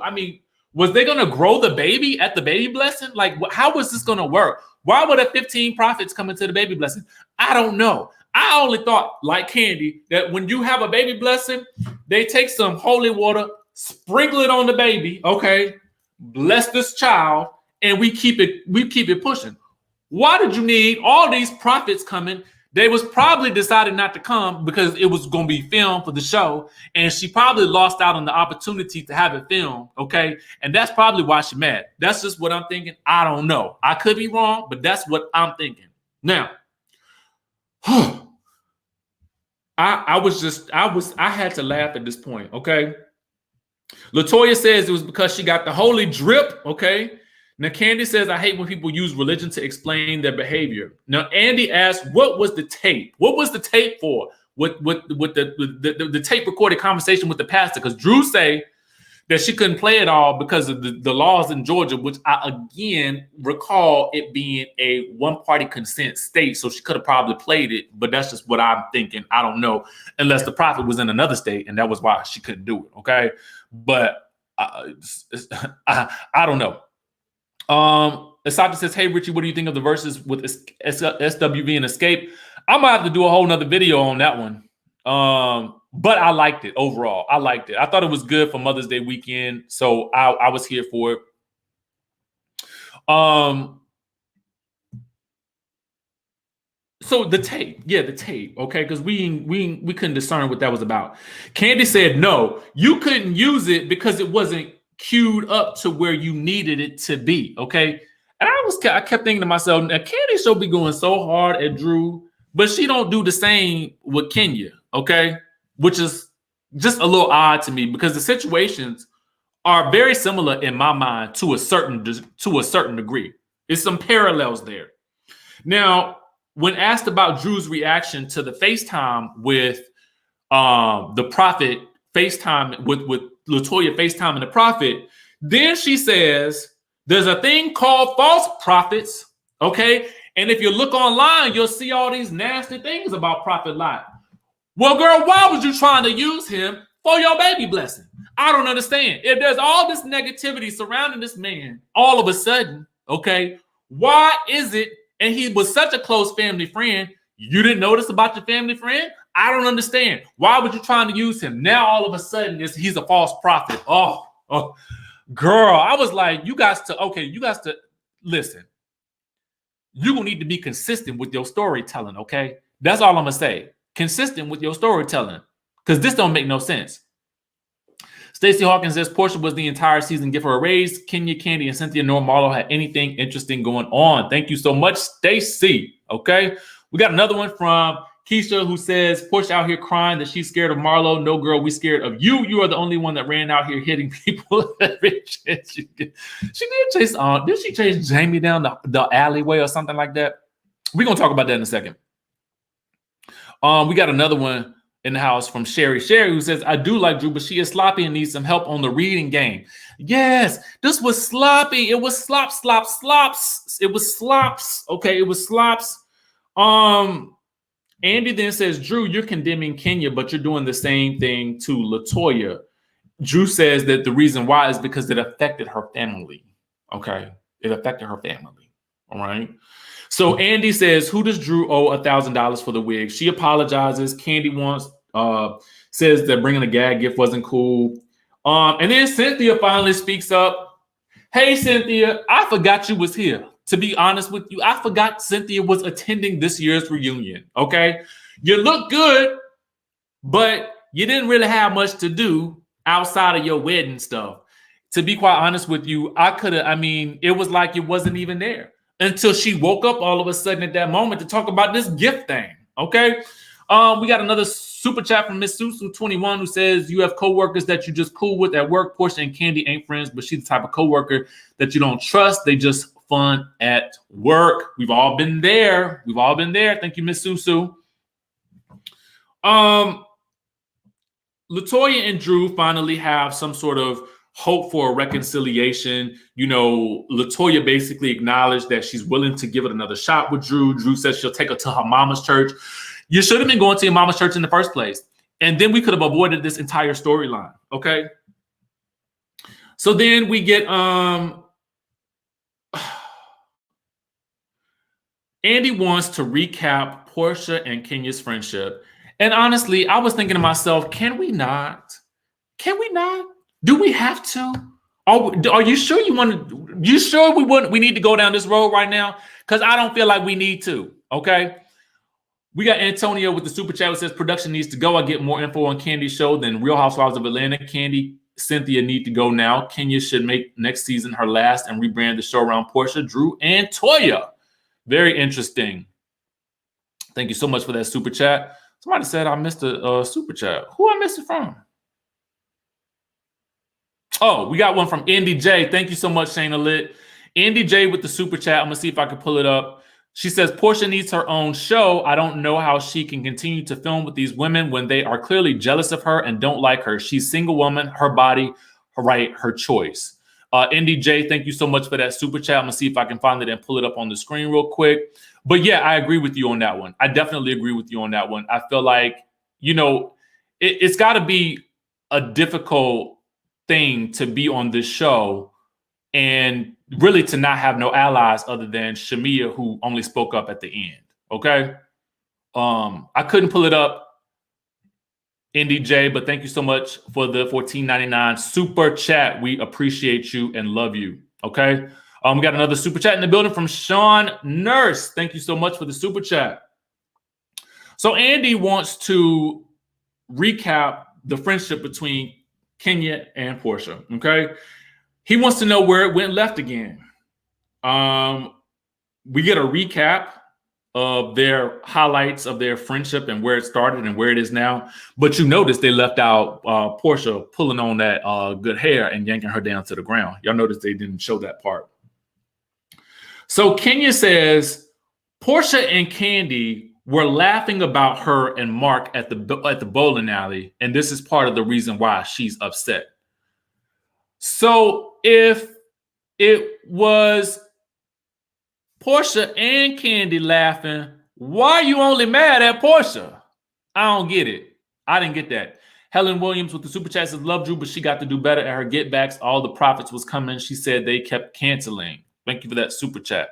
grow the baby at the baby blessing? Like, how was this gonna work? Why were there 15 prophets coming to the baby blessing? I don't know. I only thought, like Kandi, that when you have a baby blessing, they take some holy water, sprinkle it on the baby, okay? Bless this child, and we keep it pushing. Why did you need all these prophets coming? They was probably decided not to come because it was going to be filmed for the show, and she probably lost out on the opportunity to have it filmed, okay? And that's probably why she's mad. That's just what I'm thinking. I don't know. I could be wrong, but that's what I'm thinking. Now, I had to laugh at this point, okay? Latoya says it was because she got the holy drip, okay? Now, Kandi says, I hate when people use religion to explain their behavior. Now, Andy asked, what was the tape? What was the tape for? With the tape recorded conversation with the pastor? Because Drew say that she couldn't play it all because of the laws in Georgia, which I, again, recall it being a one-party consent state, so she could have probably played it, but that's just what I'm thinking. I don't know, unless the prophet was in another state, and that was why she couldn't do it, okay? But I don't know. Asante says, hey, Richie, what do you think of the verses with SWV and Escape? I'm gonna have to do a whole nother video on that one. But I liked it overall. I liked it. I thought it was good for Mother's Day weekend, so I was here for it. So the tape, okay, because we couldn't discern what that was about. Kandi said, no, you couldn't use it because it wasn't queued up to where you needed it to be, okay? And I kept thinking to myself, now Kandi should be going so hard at Drew, but she don't do the same with Kenya, okay? Which is just a little odd to me because the situations are very similar in my mind to a certain degree. There's some parallels there. Now, when asked about Drew's reaction to the FaceTime with the prophet, FaceTime with Latoya FaceTime and the prophet, then she says, there's a thing called false prophets, okay? And if you look online, you'll see all these nasty things about Prophet Lot. Well, girl, why was you trying to use him for your baby blessing? I don't understand. If there's all this negativity surrounding this man, all of a sudden, okay, why is it, and he was such a close family friend, you didn't notice about your family friend? I don't understand. Why were you trying to use him? Now, all of a sudden, he's a false prophet. Oh, girl, I was like, you guys to listen. You're going to need to be consistent with your storytelling, okay? That's all I'm going to say. Consistent with your storytelling, because this don't make no sense. Stacey Hawkins says Porsha was the entire season. Give her a raise. Kenya, Kandi, and Cynthia nor Marlo had anything interesting going on. Thank you so much, Stacey. Okay. We got another one from Keisha who says Porsha out here crying that she's scared of Marlo. No, girl, we scared of you. You are the only one that ran out here hitting people. She did chase did she chase Jamie down the alleyway or something like that? We're gonna talk about that in a second. We got another one in the house from Sherry. Sherry, who says, I do like Drew, but she is sloppy and needs some help on the reading game. Yes, this was sloppy. It was slops. It was slops. Okay, it was slops. Andy then says, Drew, you're condemning Kenya, but you're doing the same thing to Latoya. Drew says that the reason why is because it affected her family. Okay, it affected her family. All right. So Andy says, who does Drew owe $1,000 for the wig? She apologizes. Kandi says that bringing a gag gift wasn't cool. And then Cynthia finally speaks up. Hey, Cynthia, I forgot you was here. To be honest with you, I forgot Cynthia was attending this year's reunion. Okay. You look good, but you didn't really have much to do outside of your wedding stuff. To be quite honest with you, it was like it wasn't even there until she woke up all of a sudden at that moment to talk about this gift thing. Okay. We got another super chat from Miss Susu21 who says, you have coworkers that you just cool with at work. Porsha and Kandi ain't friends, but she's the type of coworker that you don't trust. They just fun at work. We've all been there. Thank you, Miss Susu. Latoya and Drew finally have some sort of hope for a reconciliation. You know, Latoya basically acknowledged that she's willing to give it another shot with Drew. Drew says she'll take her to her mama's church. You should have been going to your mama's church in the first place. And then we could have avoided this entire storyline, okay? So then we get Andy wants to recap Porsha and Kenya's friendship. And honestly, I was thinking to myself, can we not? Can we not? Do we have to? Are you sure you want to? You sure we need to go down this road right now? Because I don't feel like we need to, okay? We got Antonio with the super chat that says production needs to go. I get more info on Kandi's show than Real Housewives of Atlanta. Kandi, Cynthia need to go now. Kenya should make next season her last and rebrand the show around Porsha, Drew, and Toya. Very interesting. Thank you so much for that super chat. Somebody said I missed a super chat. Who I missed it from? Oh, we got one from Andy J. Thank you so much, Shayna Lit. Andy J with the super chat. I'm going to see if I can pull it up. She says, Porsha needs her own show. I don't know how she can continue to film with these women when they are clearly jealous of her and don't like her. She's a single woman, her body, her right, her choice. Andy J, thank you so much for that super chat. I'm going to see if I can find it and pull it up on the screen real quick. But yeah, I agree with you on that one. I definitely agree with you on that one. I feel like, you know, it's got to be a difficult thing to be on this show and really to not have no allies other than Shamia, who only spoke up at the end. Okay. I couldn't pull it up, NDJ, but thank you so much for the $14.99 super chat. We appreciate you and love you. Okay. We got another super chat in the building from Sean Nurse. Thank you so much for the super chat. So Andy wants to recap the friendship between Kenya and Porsha. Okay. He wants to know where it went left again. We get a recap of their highlights of their friendship and where it started and where it is now. But you notice they left out Porsha pulling on that good hair and yanking her down to the ground. Y'all notice they didn't show that part. So Kenya says Porsha and Kandi were laughing about her and Mark at the bowling alley, and this is part of the reason why she's upset. So if it was Porsha and Kandi laughing, why are you only mad at Porsha? I don't get it. I didn't get that. Helen Williams with the super chat says, love Drew, but she got to do better at her get backs. All the profits was coming. She said they kept canceling. Thank you for that super chat.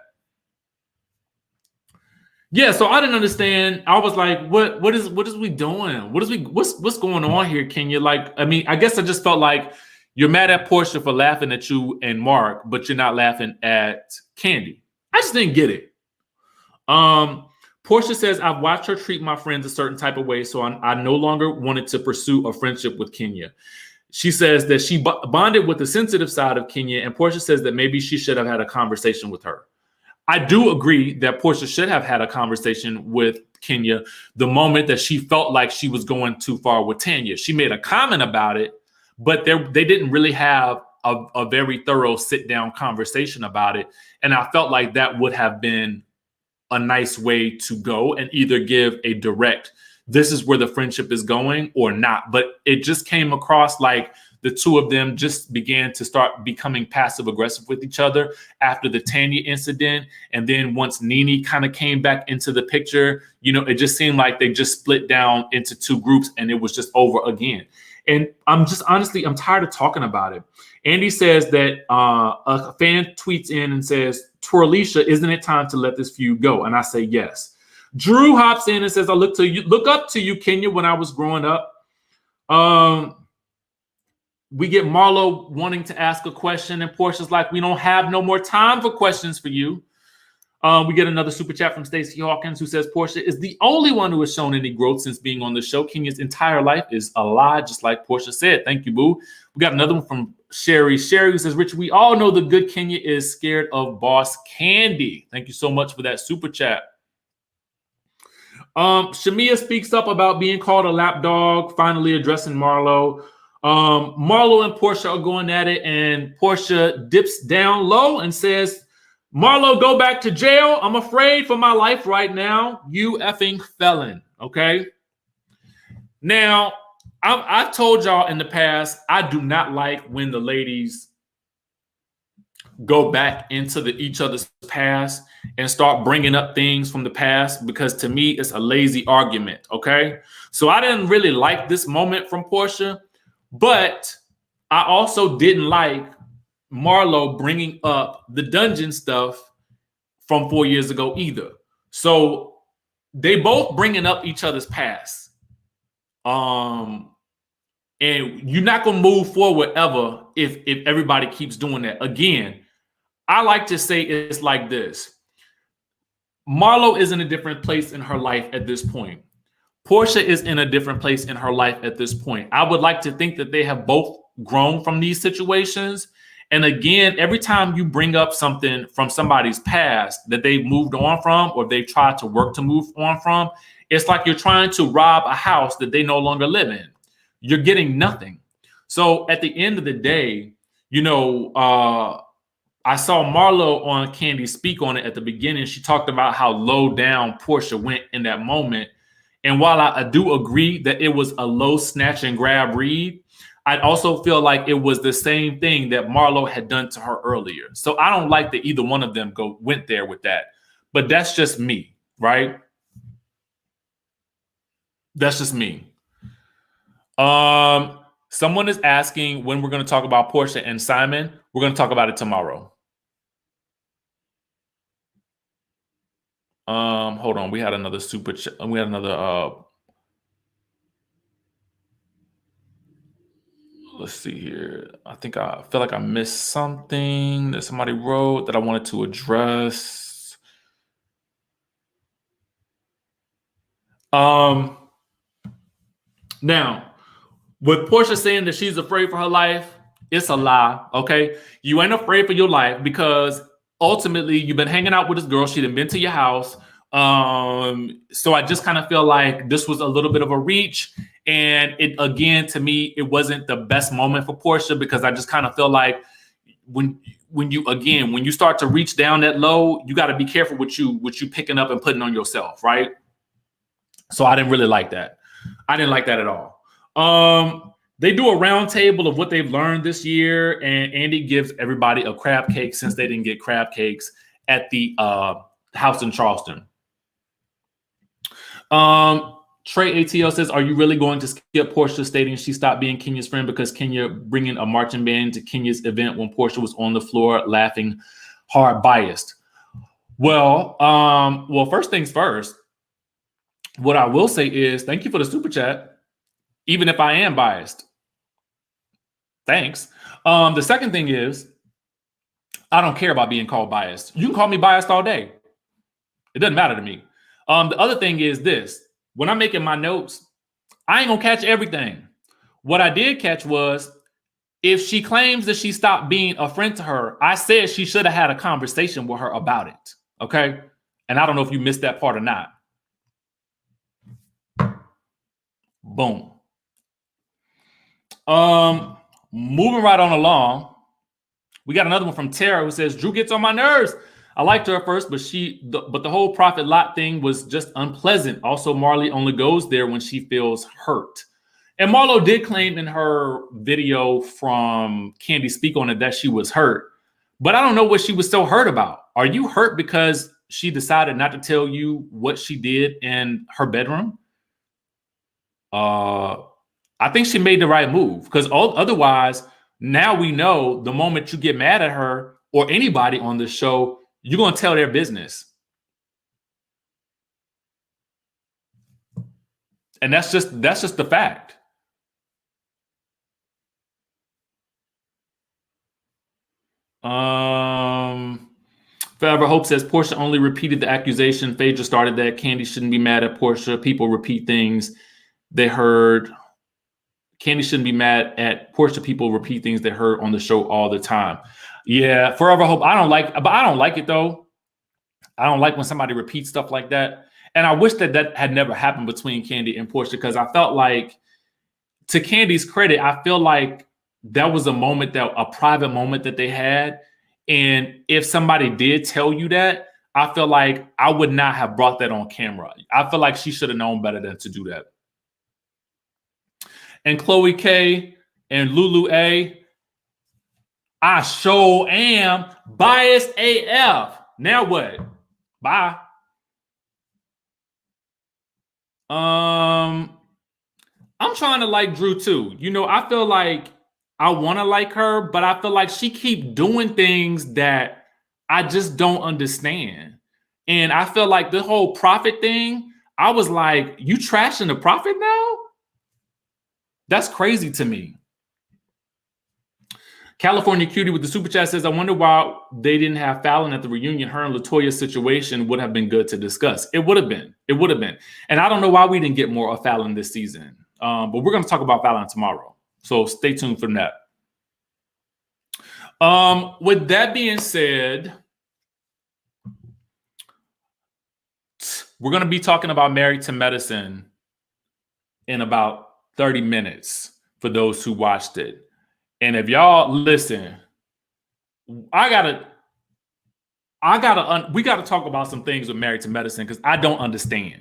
Yeah, so I didn't understand. I was like, what is we doing? What's going on here, Kenya? Like, I mean, I guess I just felt like you're mad at Porsha for laughing at you and Mark, but you're not laughing at Kandi. I just didn't get it. Porsha says, I've watched her treat my friends a certain type of way, so I no longer wanted to pursue a friendship with Kenya. She says that she bonded with the sensitive side of Kenya, and Porsha says that maybe she should have had a conversation with her. I do agree that Porsha should have had a conversation with Kenya the moment that she felt like she was going too far with Tanya. She made a comment about it, but they didn't really have a very thorough sit-down conversation about it. And I felt like that would have been a nice way to go and either give a direct, this is where the friendship is going or not. But it just came across like the two of them just began to start becoming passive aggressive with each other after the Tanya incident. And then once Nene kind of came back into the picture, you know, it just seemed like they just split down into two groups and it was just over again. And I'm tired of talking about it. Andy says that a fan tweets in and says, Twirlisha, isn't it time to let this feud go? And I say yes. Drew hops in and says, I look up to you, Kenya, when I was growing up. We get Marlo wanting to ask a question, and Portia's like, we don't have no more time for questions for you. We get another super chat from Stacey Hawkins, who says Porsha is the only one who has shown any growth since being on the show. Kenya's entire life is a lie, just like Porsha said. Thank you, boo. We got another one from Sherry. Sherry, who says, Rich, we all know the good Kenya is scared of boss Kandi. Thank you so much for that super chat. Shamia speaks up about being called a lapdog, finally addressing Marlo. Marlo and Porsha are going at it, and Porsha dips down low and says, Marlo, go back to jail. I'm afraid for my life right now. You effing felon. Okay. Now, I've told y'all in the past, I do not like when the ladies go back into each other's past and start bringing up things from the past, because to me, it's a lazy argument, okay? So I didn't really like this moment from Porsha, but I also didn't like Marlo bringing up the dungeon stuff from 4 years ago either. So they both bringing up each other's past. And you're not going to move forward ever if everybody keeps doing that. Again, I like to say it's like this. Marlo is in a different place in her life at this point. Porsha is in a different place in her life at this point. I would like to think that they have both grown from these situations. And again, every time you bring up something from somebody's past that they've moved on from, or they've tried to work to move on from, it's like you're trying to rob a house that they no longer live in. You're getting nothing. So at the end of the day, you know, I saw Marlo on Kandi speak on it at the beginning. She talked about how low down Porsha went in that moment. And while I do agree that it was a low snatch and grab read, I also feel like it was the same thing that Marlo had done to her earlier. So I don't like that either one of them went there with that. But that's just me, right? That's just me. Someone is asking when we're going to talk about Porsha and Simon. We're going to talk about it tomorrow. Hold on. We had another super chat. We had another let's see here. I feel like I missed something that somebody wrote that I wanted to address. Now, with Porsha saying that she's afraid for her life, it's a lie, okay? You ain't afraid for your life, because ultimately you've been hanging out with this girl. She done been to your house. So I just kind of feel like this was a little bit of a reach. And it, again, to me, it wasn't the best moment for Porsha, because I just kind of feel like when you start to reach down that low, you got to be careful what you picking up and putting on yourself, right? So I didn't really like that. I didn't like that at all. They do a round table of what they've learned this year, and Andy gives everybody a crab cake since they didn't get crab cakes at the house in Charleston. Trey ATL says, are you really going to skip Porsha stating she stopped being Kenya's friend because Kenya bringing a marching band to Kenya's event when Porsha was on the floor laughing hard biased? Well, first things first, what I will say is thank you for the super chat, even if I am biased. Thanks. The second thing is, I don't care about being called biased. You can call me biased all day. It doesn't matter to me. The other thing is this. When I'm making my notes, I ain't going to catch everything. What I did catch was, if she claims that she stopped being a friend to her, I said she should have had a conversation with her about it. Okay? And I don't know if you missed that part or not. Boom. Moving right on along, we got another one from Tara who says, Drew gets on my nerves. I liked her at first, but the whole Prophet Lot thing was just unpleasant. Also, Marley only goes there when she feels hurt. And Marlo did claim in her video from Kandi Speak on it that she was hurt. But I don't know what she was so hurt about. Are you hurt because she decided not to tell you what she did in her bedroom? I think she made the right move, because otherwise, now we know the moment you get mad at her or anybody on the show, you're going to tell their business. And that's just the fact. Forever Hope says Porsha only repeated the accusation. Phaedra started that. Kandi shouldn't be mad at Porsha. People repeat things they heard. Kandi shouldn't be mad at Porsha. People repeat things they heard on the show all the time. Yeah, Forever Hope. I don't like it though. I don't like when somebody repeats stuff like that. And I wish that had never happened between Kandi and Porsha, because I felt like, to Kandi's credit, I feel like that was a private moment that they had. And if somebody did tell you that, I feel like I would not have brought that on camera. I feel like she should have known better than to do that. And Khloe K and Lulu A, I sure am biased AF. Now what? Bye. I'm trying to like Drew too. You know, I feel like I want to like her, but I feel like she keep doing things that I just don't understand. And I feel like the whole Prophet thing, I was like, you trashing the Prophet now? That's crazy to me. California Cutie with the super chat says, I wonder why they didn't have Fallon at the reunion. Her and Latoya's situation would have been good to discuss. It would have been. It would have been. And I don't know why we didn't get more of Fallon this season. But we're going to talk about Fallon tomorrow. So stay tuned for that. With that being said, we're going to be talking about Married to Medicine in about 30 minutes for those who watched it. And if y'all listen, we gotta talk about some things with Married to Medicine because I don't understand.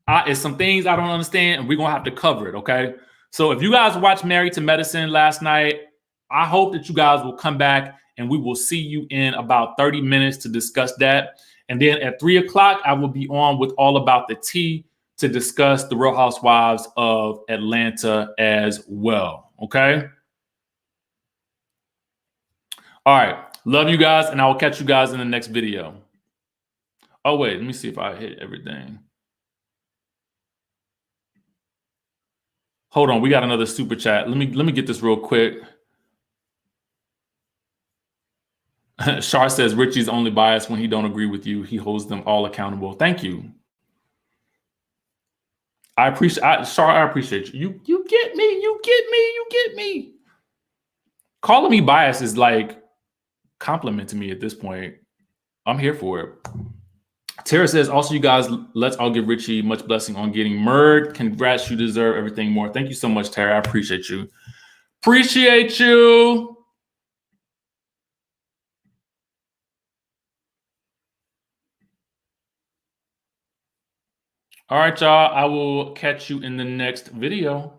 It's some things I don't understand, and we're gonna have to cover it. Okay. So if you guys watched Married to Medicine last night, I hope that you guys will come back and we will see you in about 30 minutes to discuss that. And then at 3 o'clock, I will be on with All About the Tea to discuss the Real Housewives of Atlanta as well. Okay. All right. Love you guys, and I will catch you guys in the next video. Oh, wait. Let me see if I hit everything. Hold on. We got another super chat. Let me get this real quick. Shar says, Richie's only biased when he don't agree with you. He holds them all accountable. Thank you. I appreciate Shar, I appreciate you. You get me. You get me. You get me. Calling me biased is like compliment to me at this point. I'm here for it. Tara says, also, you guys, let's all give Richie much blessing on getting murdered. Congrats, you deserve everything more. Thank you so much, Tara. I appreciate you. Appreciate you. All right, y'all. I will catch you in the next video.